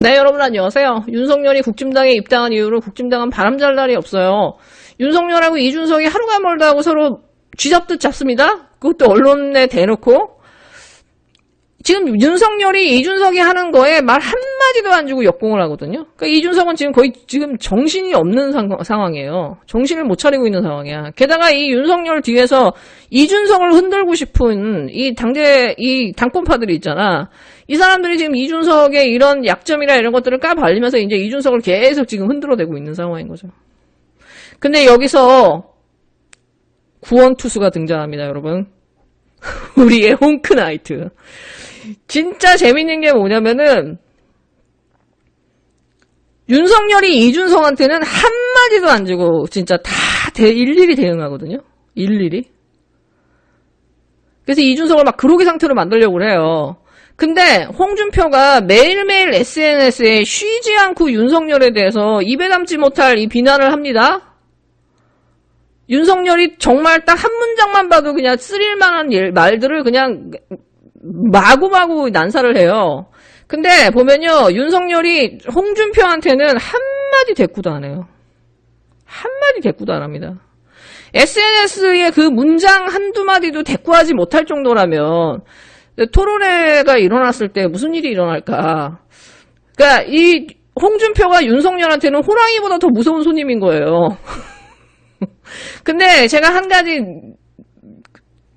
네, 여러분 안녕하세요. 윤석열이 국힘당에 입당한 이후로 국힘당은 바람잘 날이 없어요. 윤석열하고 이준석이 하루가 멀다 하고 서로 쥐잡듯 잡습니다. 그것도 언론에 대놓고. 지금 윤석열이 이준석이 하는 거에 말 한마디도 안 주고 역공을 하거든요. 그러니까 이준석은 지금 거의 지금 정신이 없는 상황이에요. 정신을 못 차리고 있는 상황이야. 게다가 이 윤석열 뒤에서 이준석을 흔들고 싶은 이 당권파들이 있잖아. 이 사람들이 지금 이준석의 이런 약점이나 이런 것들을 까발리면서 이제 이준석을 계속 지금 흔들어대고 있는 상황인 거죠. 근데 여기서 구원투수가 등장합니다, 여러분. 우리의 홍크나이트. 진짜 재밌는 게 뭐냐면은 윤석열이 이준석한테는 한마디도 안 주고 진짜 다 일일이 대응하거든요. 일일이. 그래서 이준석을 막 그로기 상태로 만들려고 해요. 근데 홍준표가 매일매일 SNS에 쉬지 않고 윤석열에 대해서 입에 담지 못할 이 비난을 합니다. 윤석열이 정말 딱 한 문장만 봐도 그냥 쓰릴만한 말들을 그냥 마구마구 난사를 해요. 근데 보면요, 윤석열이 홍준표한테는 한마디 대꾸도 안 해요. 한마디 대꾸도 안 합니다. SNS에 그 문장 한두 마디도 대꾸하지 못할 정도라면 토론회가 일어났을 때 무슨 일이 일어날까. 그러니까 이 홍준표가 윤석열한테는 호랑이보다 더 무서운 손님인 거예요. 근데 제가 한 가지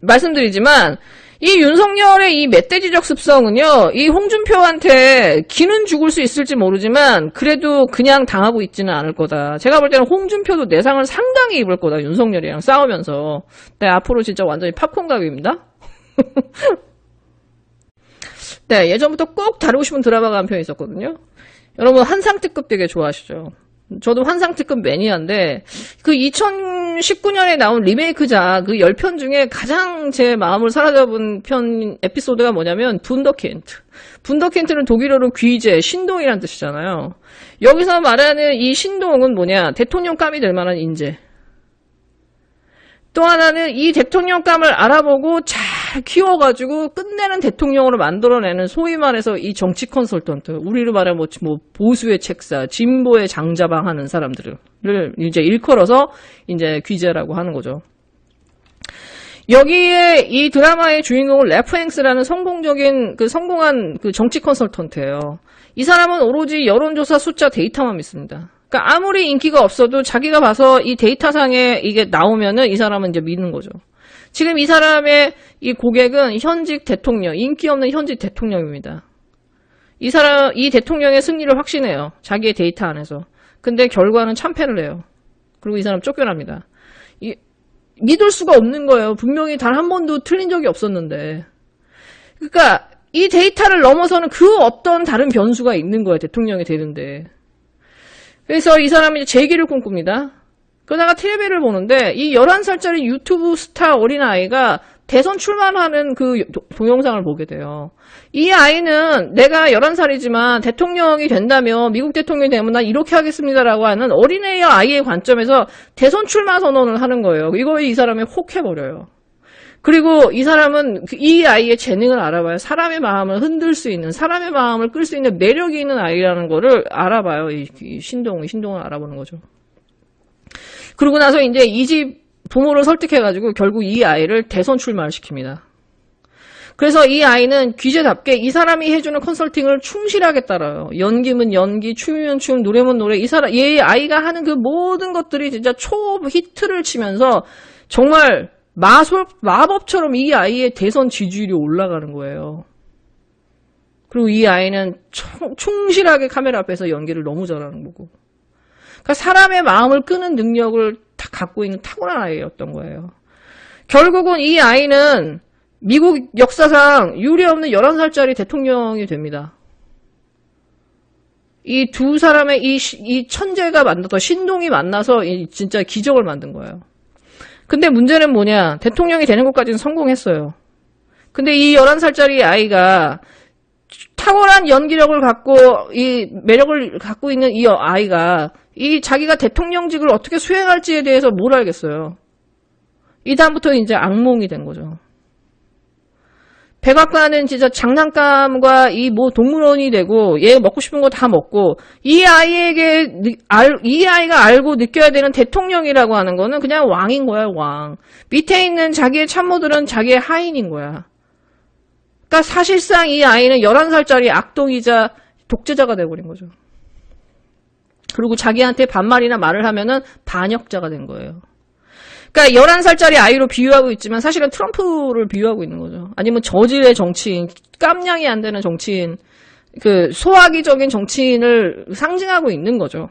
말씀드리지만 이 윤석열의 이 멧돼지적 습성은요, 이 홍준표한테 기는 죽을 수 있을지 모르지만 그래도 그냥 당하고 있지는 않을 거다. 제가 볼 때는 홍준표도 내상을 상당히 입을 거다, 윤석열이랑 싸우면서. 네, 앞으로 진짜 완전히 팝콘 가격입니다. 네, 예전부터 꼭 다루고 싶은 드라마가 한 편 있었거든요. 여러분 한상특급 되게 좋아하시죠? 저도 환상특급 매니아인데 그 2019년에 나온 리메이크작 그 10편 중에 가장 제 마음을 사로잡은 편 에피소드가 뭐냐면 분더킨트. 분더킨트는 독일어로 귀재, 신동이란 뜻이잖아요. 여기서 말하는 이 신동은 뭐냐? 대통령감이 될 만한 인재. 또 하나는 이 대통령감을 알아보고 잘 키워가지고 끝내는 대통령으로 만들어내는 소위 말해서 이 정치 컨설턴트, 우리로 말하면 뭐 보수의 책사, 진보의 장자방 하는 사람들을 이제 일컬어서 이제 귀재라고 하는 거죠. 여기에 이 드라마의 주인공은 래프 행스라는 성공한 그 정치 컨설턴트예요. 이 사람은 오로지 여론조사 숫자 데이터만 믿습니다. 그러니까 아무리 인기가 없어도 자기가 봐서 이 데이터상에 이게 나오면은 이 사람은 이제 믿는 거죠. 지금 이 사람의 이 고객은 현직 대통령, 인기 없는 현직 대통령입니다. 이 대통령의 승리를 확신해요. 자기의 데이터 안에서. 근데 결과는 참패를 해요. 그리고 이 사람 쫓겨납니다. 믿을 수가 없는 거예요. 분명히 단 한 번도 틀린 적이 없었는데. 그러니까 이 데이터를 넘어서는 그 어떤 다른 변수가 있는 거예요. 대통령이 되는데. 그래서 이 사람이 이제 재기를 꿈꿉니다. 그러다가 TV를 보는데 이 11살짜리 유튜브 스타 어린아이가 대선 출마하는 그 동영상을 보게 돼요. 이 아이는 내가 11살이지만 대통령이 된다면, 미국 대통령이 되면 난 이렇게 하겠습니다라고 하는 어린애의 아이의 관점에서 대선 출마 선언을 하는 거예요. 이거에 이 사람이 혹 해버려요. 그리고 이 사람은 이 아이의 재능을 알아봐요. 사람의 마음을 흔들 수 있는, 사람의 마음을 끌 수 있는 매력이 있는 아이라는 거를 알아봐요. 이 신동을 알아보는 거죠. 그러고 나서 이제 이 집 부모를 설득해가지고 결국 이 아이를 대선 출마를 시킵니다. 그래서 이 아이는 귀재답게 이 사람이 해주는 컨설팅을 충실하게 따라요. 연기면 연기, 춤이면 춤, 노래면 노래. 얘 아이가 하는 그 모든 것들이 진짜 초 히트를 치면서 정말 마법처럼 이 아이의 대선 지지율이 올라가는 거예요. 그리고 이 아이는 충실하게 카메라 앞에서 연기를 너무 잘하는 거고. 그러니까 사람의 마음을 끄는 능력을 다 갖고 있는 탁월한 아이였던 거예요. 결국은 이 아이는 미국 역사상 유례없는 11살짜리 대통령이 됩니다. 이 두 사람의 이 천재가 만나서, 신동이 만나서 진짜 기적을 만든 거예요. 근데 문제는 뭐냐? 대통령이 되는 것까지는 성공했어요. 근데 이 11살짜리 아이가 탁월한 연기력을 갖고, 이 매력을 갖고 있는 이 아이가 자기가 대통령직을 어떻게 수행할지에 대해서 뭘 알겠어요. 이 다음부터 이제 악몽이 된 거죠. 백악관은 진짜 장난감과 이 뭐 동물원이 되고 얘 먹고 싶은 거 다 먹고 이 아이가 알고 느껴야 되는 대통령이라고 하는 거는 그냥 왕인 거야, 왕. 밑에 있는 자기의 참모들은 자기의 하인인 거야. 그러니까 사실상 이 아이는 11살짜리 악동이자 독재자가 돼버린 거죠. 그리고 자기한테 반말이나 말을 하면은 반역자가 된 거예요. 그러니까 11살짜리 아이로 비유하고 있지만 사실은 트럼프를 비유하고 있는 거죠. 아니면 저질의 정치인, 깜냥이 안 되는 정치인, 그 소화기적인 정치인을 상징하고 있는 거죠.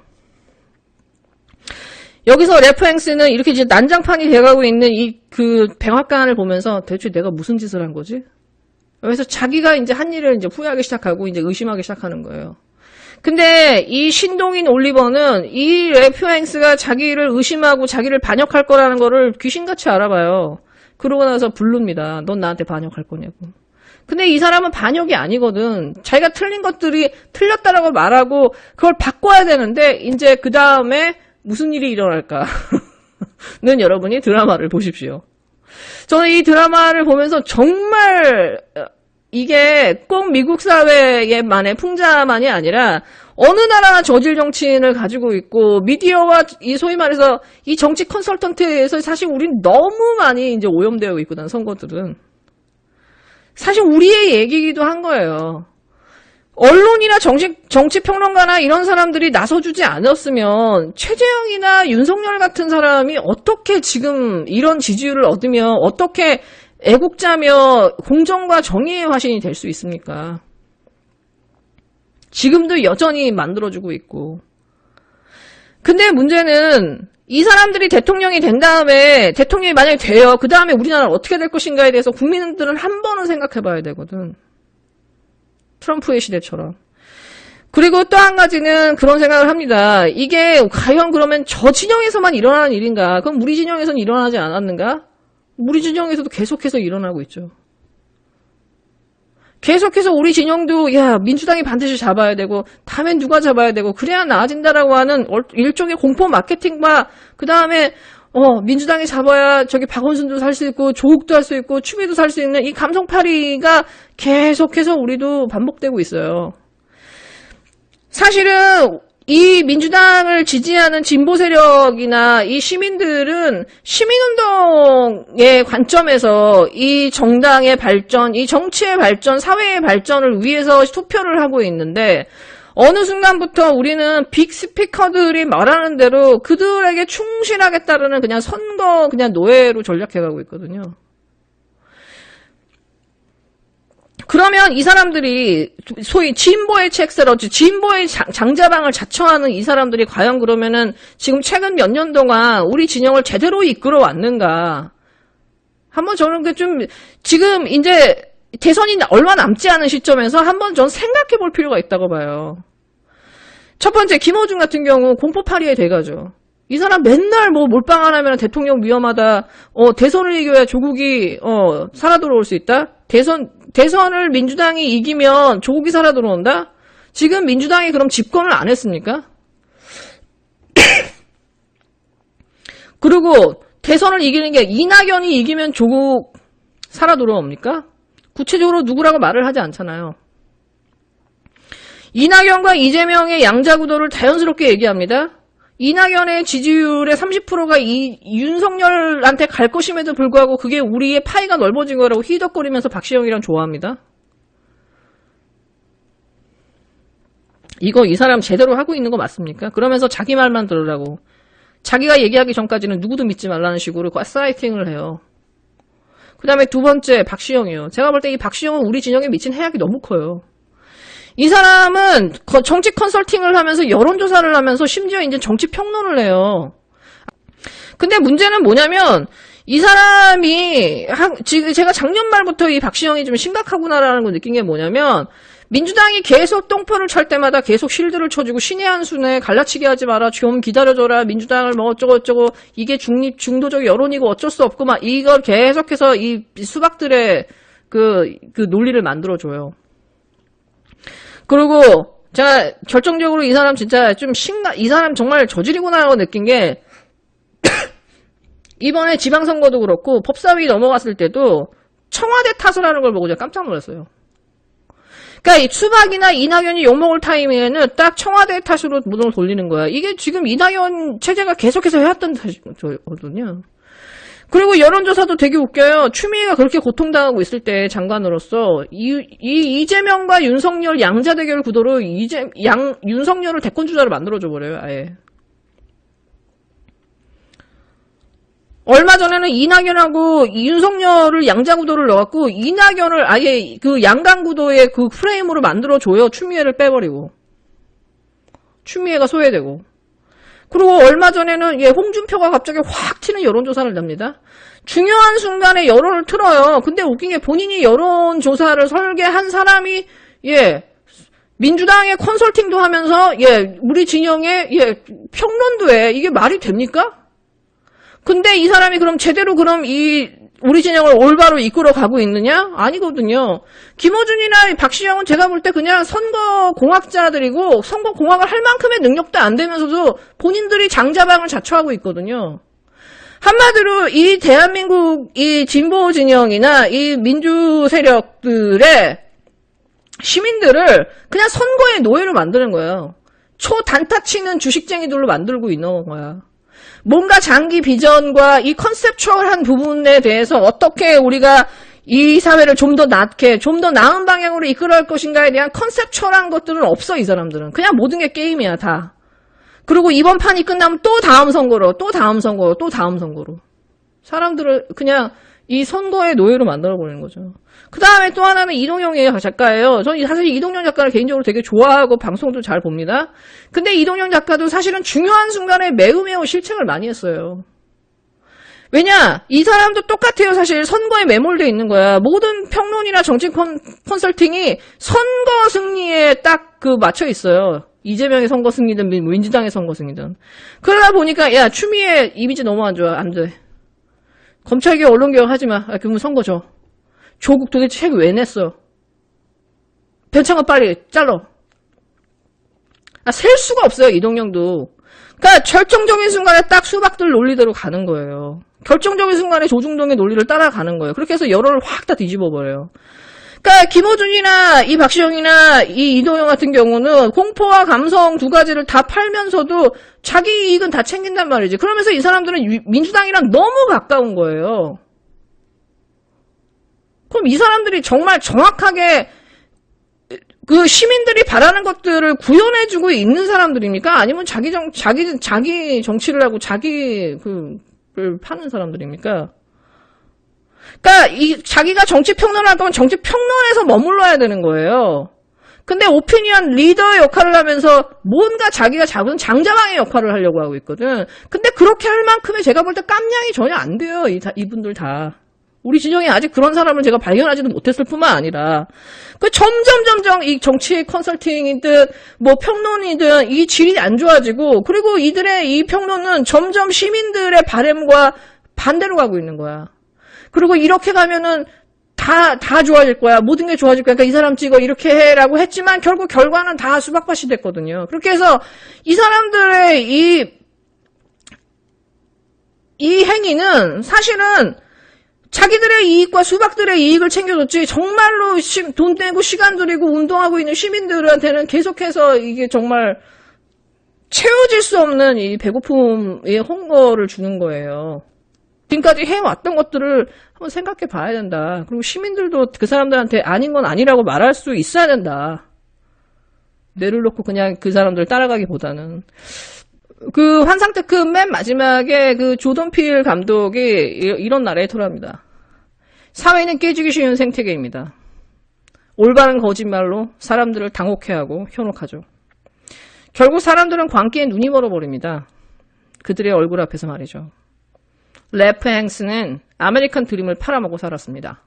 여기서 래프 행스는 이렇게 이제 난장판이 돼가고 있는 이 그 백악관을 보면서 대체 내가 무슨 짓을 한 거지? 그래서 자기가 이제 한 일을 이제 후회하기 시작하고 이제 의심하기 시작하는 거예요. 근데 이 신동인 올리버는 이 래프 행스가 자기를 의심하고 자기를 반역할 거라는 거를 귀신같이 알아봐요. 그러고 나서 부릅니다. 넌 나한테 반역할 거냐고. 근데 이 사람은 반역이 아니거든. 자기가 틀린 것들이 틀렸다라고 말하고 그걸 바꿔야 되는데 이제 그 다음에 무슨 일이 일어날까는 여러분이 드라마를 보십시오. 저는 이 드라마를 보면서 정말 이게 꼭 미국 사회에만의 풍자만이 아니라 어느 나라 저질 정치인을 가지고 있고 미디어와 이 소위 말해서 이 정치 컨설턴트에서 사실 우린 너무 많이 이제 오염되어 있거든, 선거들은. 사실 우리의 얘기이기도 한 거예요. 언론이나 정치평론가나 이런 사람들이 나서주지 않았으면 최재형이나 윤석열 같은 사람이 어떻게 지금 이런 지지율을 얻으며 어떻게 애국자며 공정과 정의의 화신이 될 수 있습니까? 지금도 여전히 만들어주고 있고. 근데 문제는 이 사람들이 대통령이 된 다음에 대통령이 만약에 돼요. 그 다음에 우리나라는 어떻게 될 것인가에 대해서 국민들은 한 번은 생각해봐야 되거든. 트럼프의 시대처럼. 그리고 또 한 가지는 그런 생각을 합니다. 이게 과연 그러면 저 진영에서만 일어나는 일인가? 그럼 우리 진영에서는 일어나지 않았는가? 우리 진영에서도 계속해서 일어나고 있죠. 계속해서 우리 진영도 야 민주당이 반드시 잡아야 되고 다음엔 누가 잡아야 되고 그래야 나아진다라고 하는 일종의 공포 마케팅과 그 다음에 민주당이 잡아야 저기 박원순도 살 수 있고 조국도 할 수 있고 추미애도 살 수 있는 이 감성파리가 계속해서 우리도 반복되고 있어요. 사실은 이 민주당을 지지하는 진보 세력이나 이 시민들은 시민운동의 관점에서 이 정당의 발전, 이 정치의 발전, 사회의 발전을 위해서 투표를 하고 있는데 어느 순간부터 우리는 빅스피커들이 말하는 대로 그들에게 충실하게 따르는 그냥 선거 그냥 노예로 전락해가고 있거든요. 그러면 이 사람들이 소위 진보의 책세러지, 진보의 장자방을 자처하는 이 사람들이 과연 그러면은 지금 최근 몇 년 동안 우리 진영을 제대로 이끌어 왔는가? 한번 저는 그 좀 지금 이제 대선이 얼마 남지 않은 시점에서 한번 전 생각해 볼 필요가 있다고 봐요. 첫 번째 김어준 같은 경우 공포파리에 돼가죠. 이 사람 맨날 뭐 몰빵 안 하면 대통령 위험하다. 대선을 이겨야 조국이 살아 돌아올 수 있다. 대선을 민주당이 이기면 조국이 살아 돌아온다. 지금 민주당이 그럼 집권을 안 했습니까? 그리고 대선을 이기는 게 이낙연이 이기면 조국 살아 돌아옵니까? 구체적으로 누구라고 말을 하지 않잖아요. 이낙연과 이재명의 양자구도를 자연스럽게 얘기합니다. 이낙연의 지지율의 30%가 이 윤석열한테 갈 것임에도 불구하고 그게 우리의 파이가 넓어진 거라고 희덕거리면서 박시영이랑 좋아합니다. 이거 이 사람 제대로 하고 있는 거 맞습니까? 그러면서 자기 말만 들으라고. 자기가 얘기하기 전까지는 누구도 믿지 말라는 식으로 가스라이팅을 해요. 그 다음에 두 번째 박시영이요. 제가 볼 때 이 박시영은 우리 진영에 미친 해악이 너무 커요. 이 사람은 정치 컨설팅을 하면서 여론조사를 하면서 심지어 이제 정치 평론을 해요. 근데 문제는 뭐냐면 이 사람이 지금 제가 작년 말부터 이 박시영이 좀 심각하구나라는 걸 느낀 게 뭐냐면 민주당이 계속 똥표를 찰 때마다 계속 실드를 쳐주고 신의 한 수네 갈라치기 하지 마라 좀 기다려줘라 민주당을 뭐 어쩌고 이게 중도적 여론이고 어쩔 수 없고 막 이걸 계속해서 이 수박들의 그 논리를 만들어줘요. 그리고 제가 결정적으로 이 사람 진짜 좀 이 사람 정말 저질이구나라고 느낀 게 이번에 지방선거도 그렇고 법사위 넘어갔을 때도 청와대 탓을 하는 걸 보고 제가 깜짝 놀랐어요. 그러니까 수박이나 이낙연이 욕먹을 타이밍에는 딱 청와대 탓으로 모든 걸 돌리는 거야. 이게 지금 이낙연 체제가 계속해서 해왔던 탓이거든요. 그리고 여론조사도 되게 웃겨요. 추미애가 그렇게 고통당하고 있을 때 장관으로서 이재명과 윤석열 양자 대결 구도로 윤석열을 대권주자로 만들어줘 버려요. 아예. 얼마 전에는 이낙연하고 윤석열을 양자구도를 넣어갖고 이낙연을 아예 그 양강구도의 그 프레임으로 만들어줘요. 추미애를 빼버리고. 추미애가 소외되고. 그리고 얼마 전에는 홍준표가 갑자기 확 튀는 여론조사를 냅니다. 중요한 순간에 여론을 틀어요. 근데 웃긴 게 본인이 여론조사를 설계한 사람이 민주당의 컨설팅도 하면서 우리 진영의 평론도 해. 이게 말이 됩니까? 근데 이 사람이 그럼 제대로 우리 진영을 올바로 이끌어 가고 있느냐? 아니거든요. 김어준이나 박시영은 제가 볼 때 그냥 선거공학자들이고 선거공학을 할 만큼의 능력도 안 되면서도 본인들이 장자방을 자처하고 있거든요. 한마디로 이 대한민국 이 진보 진영이나 이 민주 세력들의 시민들을 그냥 선거의 노예로 만드는 거예요. 초단타 치는 주식쟁이들로 만들고 있는 거야. 뭔가 장기 비전과 이 컨셉추얼한 부분에 대해서 어떻게 우리가 이 사회를 좀 더 낫게, 좀 더 나은 방향으로 이끌어갈 것인가에 대한 컨셉추얼한 것들은 없어, 이 사람들은. 그냥 모든 게 게임이야, 다. 그리고 이번 판이 끝나면 또 다음 선거로, 또 다음 선거로, 또 다음 선거로. 사람들을 그냥 이 선거의 노예로 만들어버리는 거죠. 그 다음에 또 하나는 이동영 작가예요. 저는 사실 이동영 작가를 개인적으로 되게 좋아하고 방송도 잘 봅니다. 근데 이동영 작가도 사실은 중요한 순간에 매우 실책을 많이 했어요. 왜냐? 이 사람도 똑같아요. 사실 선거에 매몰되어 있는 거야. 모든 평론이나 정치 컨설팅이 선거 승리에 딱 맞춰 있어요. 이재명의 선거 승리든 민주당의 선거 승리든. 그러다 보니까 추미애 이미지 너무 안 좋아. 안 돼. 검찰개혁 언론개혁 하지 마. 그러면 선거 줘. 조국 도대체 책 왜 냈어? 변창흠 빨리 잘라. 셀 수가 없어요, 이동영도. 그러니까 결정적인 순간에 딱 수박들 논리대로 가는 거예요. 결정적인 순간에 조중동의 논리를 따라가는 거예요. 그렇게 해서 여론을 확 다 뒤집어 버려요. 그러니까 김어준이나 이 박시영이나 이 이동영 같은 경우는 공포와 감성 두 가지를 다 팔면서도 자기 이익은 다 챙긴단 말이지. 그러면서 이 사람들은 민주당이랑 너무 가까운 거예요. 그럼 이 사람들이 정말 정확하게 그 시민들이 바라는 것들을 구현해주고 있는 사람들입니까? 아니면 자기 정치를 하고 를 파는 사람들입니까? 그러니까 자기가 정치 평론을 할 거면 정치 평론에서 머물러야 되는 거예요. 근데 오피니언 리더의 역할을 하면서 뭔가 자기가 잡은 장자방의 역할을 하려고 하고 있거든. 근데 그렇게 할 만큼의 제가 볼 때 깜냥이 전혀 안 돼요. 이분들 다. 우리 진영에 아직 그런 사람을 제가 발견하지도 못했을 뿐만 아니라 점점 이 정치 컨설팅이든 평론이든 이 질이 안 좋아지고, 그리고 이들의 이 평론은 점점 시민들의 바램과 반대로 가고 있는 거야. 그리고 이렇게 가면은 다 좋아질 거야. 모든 게 좋아질 거야. 그러니까 이 사람 찍어 이렇게 해라고 했지만 결국 결과는 다 수박밭이 됐거든요. 그렇게 해서 이 사람들의 이 행위는 사실은 자기들의 이익과 수박들의 이익을 챙겨줬지, 정말로 돈 내고 시간 들이고 운동하고 있는 시민들한테는 계속해서 이게 정말 채워질 수 없는 이 배고픔의 헝거를 주는 거예요. 지금까지 해왔던 것들을 한번 생각해 봐야 된다. 그리고 시민들도 그 사람들한테 아닌 건 아니라고 말할 수 있어야 된다. 뇌를 놓고 그냥 그 사람들 따라가기보다는. 그 환상테크 맨 마지막에 그 조던 필 감독이 이런 나레이터를 합니다. 사회는 깨지기 쉬운 생태계입니다. 올바른 거짓말로 사람들을 당혹해하고 현혹하죠. 결국 사람들은 광기에 눈이 멀어버립니다. 그들의 얼굴 앞에서 말이죠. 래프 행스는 아메리칸 드림을 팔아먹고 살았습니다.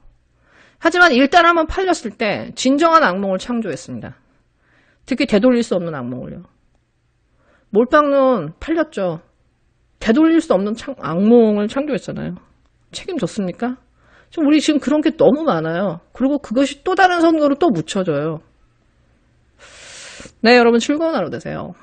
하지만 일단 한번 팔렸을 때 진정한 악몽을 창조했습니다. 특히 되돌릴 수 없는 악몽을요. 몰빵은 팔렸죠. 되돌릴 수 없는 악몽을 창조했잖아요. 책임졌습니까? 우리 지금 그런 게 너무 많아요. 그리고 그것이 또 다른 선거로 또 묻혀져요. 네, 여러분 즐거운 하루 되세요.